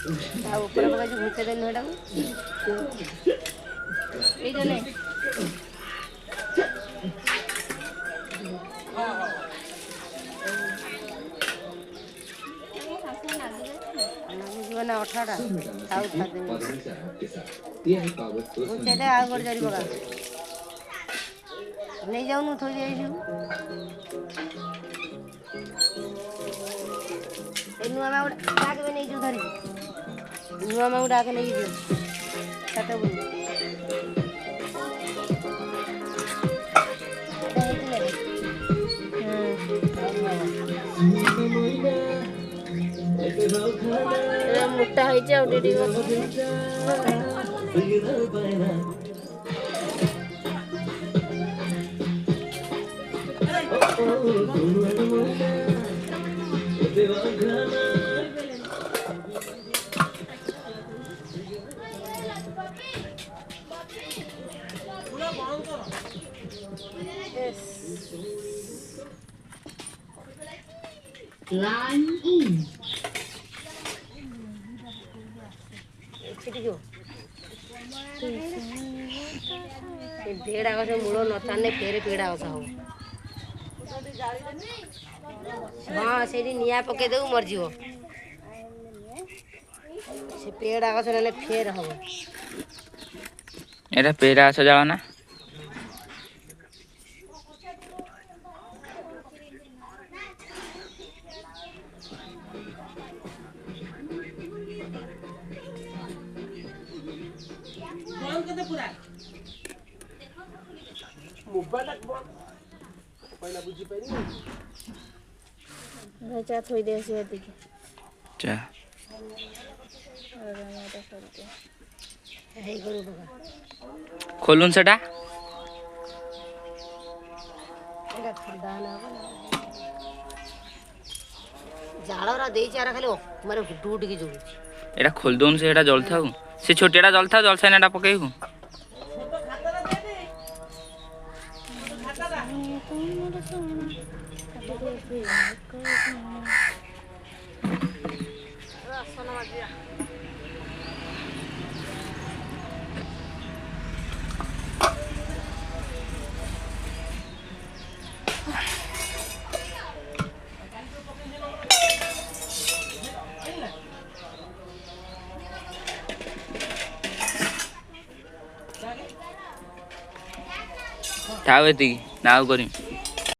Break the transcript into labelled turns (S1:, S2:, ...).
S1: ऊपर पका जो घुसे देनु हेटा ए जने जीवन 18 थाउ था दे घुसे दे आ गोड़ जरी पका नहीं जाऊनु थोई देइछु ए नुआ मा डाक बे नहीं जो धरी नुआ मा डाक नहीं जो छात बुल मोटा है जे ओडी
S2: Line in.
S1: भेड़ आगे मूल न ताने फेर पेड़ आगे हो हाँ से निया पके दे मर जीव से पेड़ आगे से फेर हम
S3: एरा पेड़ा आस जाओ ना
S1: चा थोई दे से देखि
S3: चा
S1: हे गरु बगा
S3: खोलुन सेटा
S1: एटा ठंडा ना जाळरा देई चारा खाली मारे हुट हुट की जोड़ी
S3: एटा खोल दोन से एटा जल थाउ से छोटेटा जल था जल साइनाटा पकेइबु थाउ एति नाउ करिम